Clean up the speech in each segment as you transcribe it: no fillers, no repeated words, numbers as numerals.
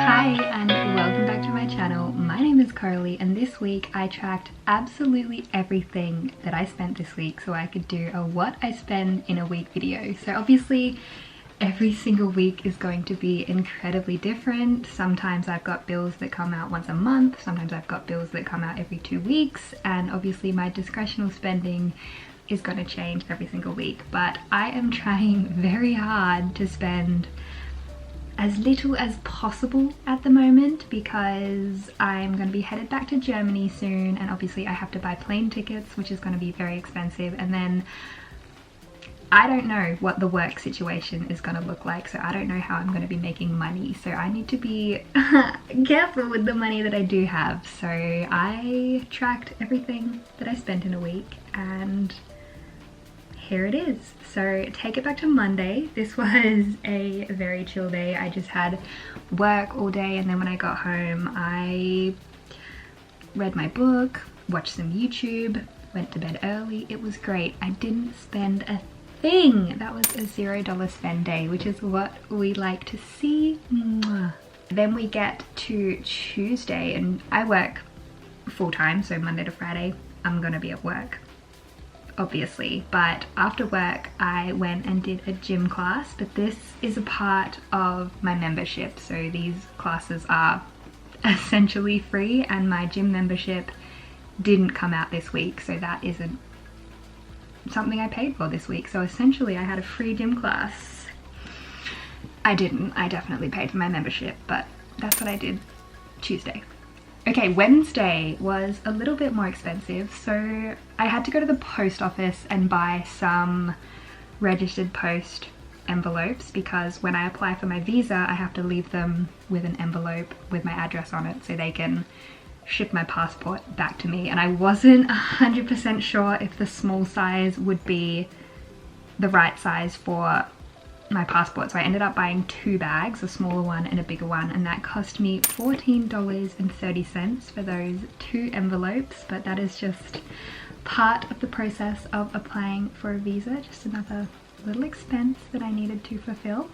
Hi and welcome back to my channel. My name is Coralie and this week I tracked absolutely everything that I spent this week so I could do a what I spend in a week video. So obviously every single week is going to be incredibly different. Sometimes I've got bills that come out once a month, sometimes I've got bills that come out every 2 weeks, and obviously my discretional spending is going to change every single week. But I am trying very hard to spend as little as possible at the moment because I'm going to be headed back to Germany soon, and obviously I have to buy plane tickets, which is going to be very expensive, and then I don't know what the work situation is going to look like, so I don't know how I'm going to be making money, so I need to be careful with the money that I do have. So I tracked everything that I spent in a week and here it is. So take it back to Monday. This was a very chill day. I just had work all day, and then when I got home I read my book, watched some YouTube, went to bed early. It was great. I didn't spend a thing. That was a $0 spend day, which is what we like to see. Mwah. Then we get to Tuesday and I work full-time, so Monday to Friday I'm gonna be at work, obviously, but after work I went and did a gym class, but this is a part of my membership, so these classes are essentially free, and my gym membership didn't come out this week, so that isn't something I paid for this week. So essentially I had a free gym class. I definitely paid for my membership, but that's what I did Tuesday. Okay, Wednesday was a little bit more expensive, so I had to go to the post office and buy some registered post envelopes because when I apply for my visa I have to leave them with an envelope with my address on it so they can ship my passport back to me, and I wasn't 100% sure if the small size would be the right size for my passport, so I ended up buying 2 bags, a smaller one and a bigger one, and that cost me $14.30 for those 2 envelopes. But that is just part of the process of applying for a visa, just another little expense that I needed to fulfill.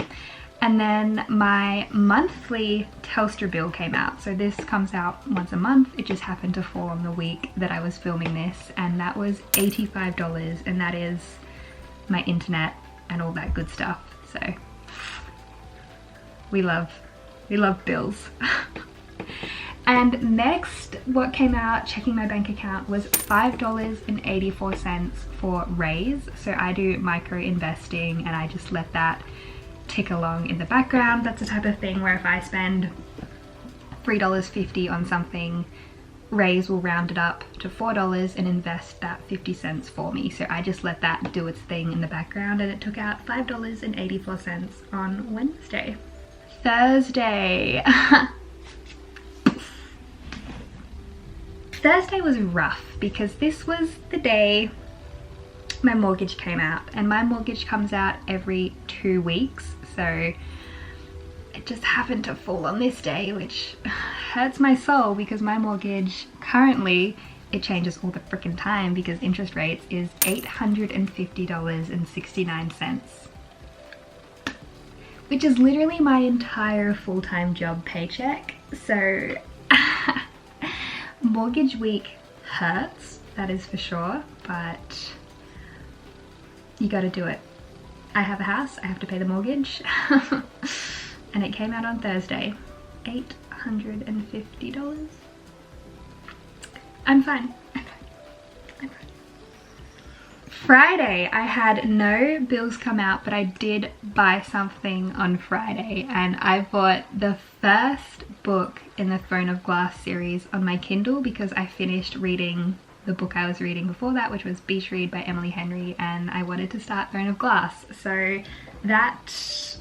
And then my monthly Telstra bill came out. So this comes out once a month. It just happened to fall on the week that I was filming this, and that was $85, and that is my internet and all that good stuff. So we love bills. And next, what came out, checking my bank account, was $5.84 for Raiz. So I do micro investing and I just let that tick along in the background. That's the type of thing where if I spend $3.50 on something, Raiz will round it up to $4 and invest that 50 cents for me. So I just let that do its thing in the background, and it took out $5.84 on Wednesday. Thursday. Thursday was rough because this was the day my mortgage came out, and my mortgage comes out every 2 weeks, so it just happened to fall on this day, which hurts my soul because my mortgage currently, it changes all the freaking time because interest rates, is $850.69, which is literally my entire full-time job paycheck. So mortgage week hurts, that is for sure, but you gotta do it. I have a house, I have to pay the mortgage, and it came out on Thursday, $850. I'm fine. I'm fine. Friday, I had no bills come out, but I did buy something on Friday, and I bought the first book in the Throne of Glass series on my Kindle because I finished reading the book I was reading before that, which was Beach Read by Emily Henry, and I wanted to start Throne of Glass. So that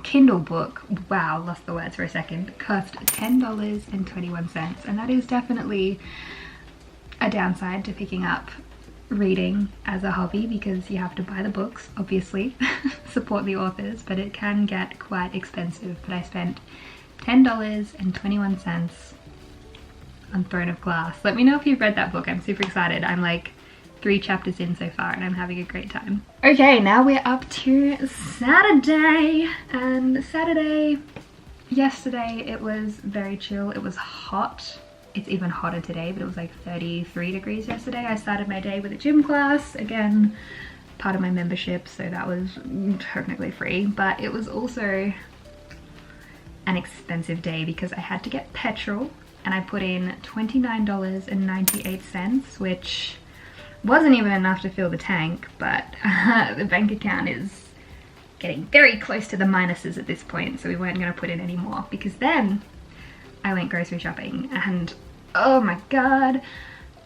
Kindle book, wow, lost the words for a second, cost $10.21, and that is definitely a downside to picking up reading as a hobby because you have to buy the books, obviously, support the authors, but it can get quite expensive. But I spent $10.21 on Throne of Glass. Let me know if you've read that book. I'm super excited. I'm like 3 chapters in so far and I'm having a great time. Okay, now we're up to Saturday, and yesterday it was very chill. It was hot. It's even hotter today, but it was like 33 degrees yesterday. I started my day with a gym class, again, part of my membership, so that was technically free, but it was also an expensive day because I had to get petrol and I put in $29.98, which wasn't even enough to fill the tank, but the bank account is getting very close to the minuses at this point, so we weren't going to put in any more, because then I went grocery shopping and oh my god,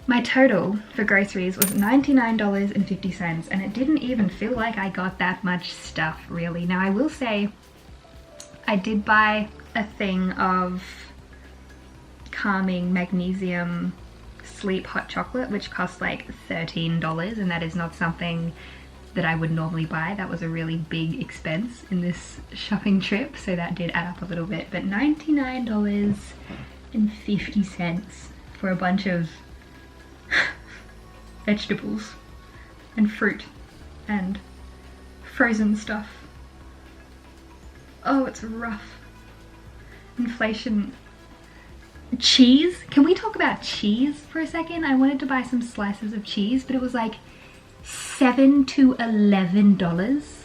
my total for groceries was $99.50, and it didn't even feel like I got that much stuff really. Now I will say I did buy a thing of calming magnesium sleep hot chocolate, which cost like $13, and that is not something that I would normally buy. That was a really big expense in this shopping trip, so that did add up a little bit. But $99.50 for a bunch of vegetables and fruit and frozen stuff. Oh, it's rough. Inflation. Cheese? Can we talk about cheese for a second? I wanted to buy some slices of cheese, but it was like $7 to $11.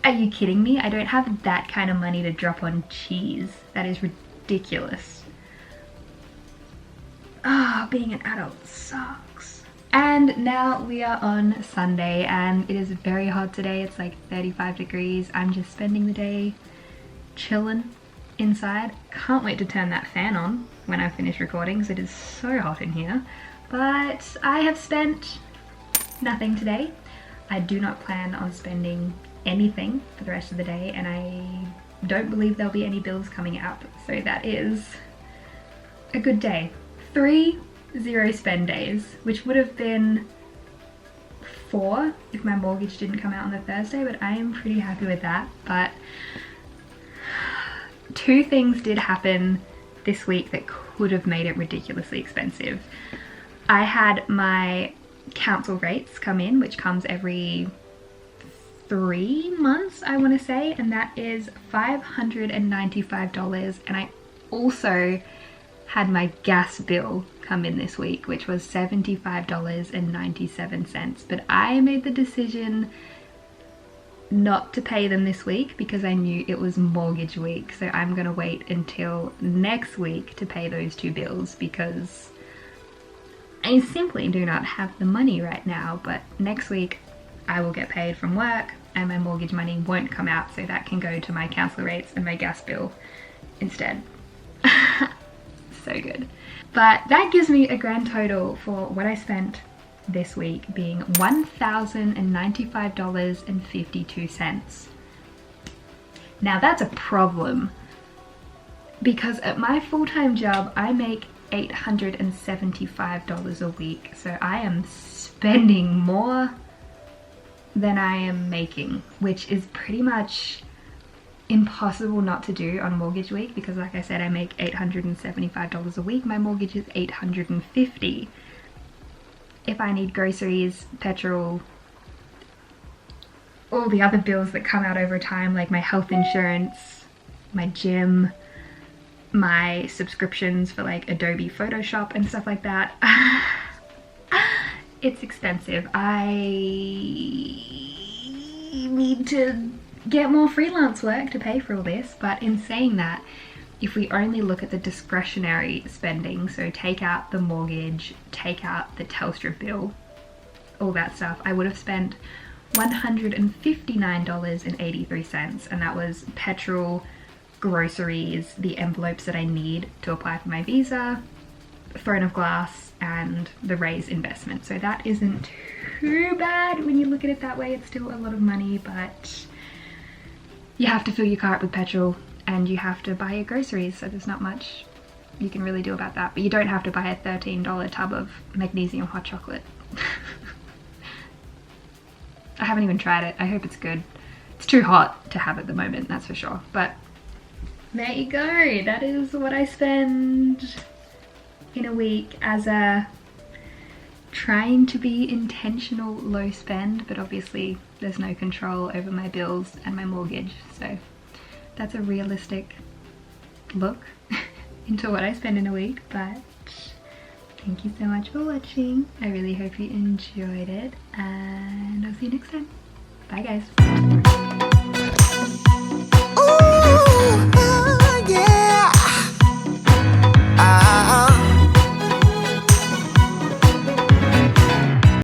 Are you kidding me? I don't have that kind of money to drop on cheese. That is ridiculous. Ah, being an adult sucks. And now we are on Sunday and it is very hot today. It's like 35 degrees. I'm just spending the day chilling inside. Can't wait to turn that fan on when I finish recording because it is so hot in here. But I have spent nothing today. I do not plan on spending anything for the rest of the day, and I don't believe there'll be any bills coming out, so that is a good day. 3 0 spend days, which would have been 4 if my mortgage didn't come out on the Thursday, but I am pretty happy with that. But 2 things did happen this week that could have made it ridiculously expensive. I had my council rates come in, which comes every 3 months, I want to say, and that is $595. And I also had my gas bill come in this week, which was $75.97. But I made the decision not to pay them this week because I knew it was mortgage week. So I'm going to wait until next week to pay those 2 bills because I simply do not have the money right now. But next week I will get paid from work and my mortgage money won't come out, so that can go to my council rates and my gas bill instead. So good. But that gives me a grand total for what I spent this week being $1,095.52. Now that's a problem because at my full-time job I make $875 a week, so I am spending more than I am making, which is pretty much impossible not to do on mortgage week because, like I said, I make $875 a week. My mortgage is $850. If I need groceries, petrol, all the other bills that come out over time, like my health insurance, my gym, my subscriptions for like Adobe Photoshop and stuff like that, it's expensive. I need to get more freelance work to pay for all this. But in saying that, if we only look at the discretionary spending, so take out the mortgage, take out the Telstra bill, all that stuff, I would have spent $159.83, and that was petrol, groceries, the envelopes that I need to apply for my visa, Throne of Glass, and the Raiz investment. So that isn't too bad when you look at it that way. It's still a lot of money, but you have to fill your car up with petrol and you have to buy your groceries, so there's not much you can really do about that. But you don't have to buy a $13 tub of magnesium hot chocolate. I haven't even tried it. I hope it's good. It's too hot to have at the moment, that's for sure. But there you go. That is what I spend in a week as a trying to be intentional low spend, but obviously there's no control over my bills and my mortgage, so that's a realistic look into what I spend in a week. But thank you so much for watching. I really hope you enjoyed it, and I'll see you next time. Bye guys. Ooh.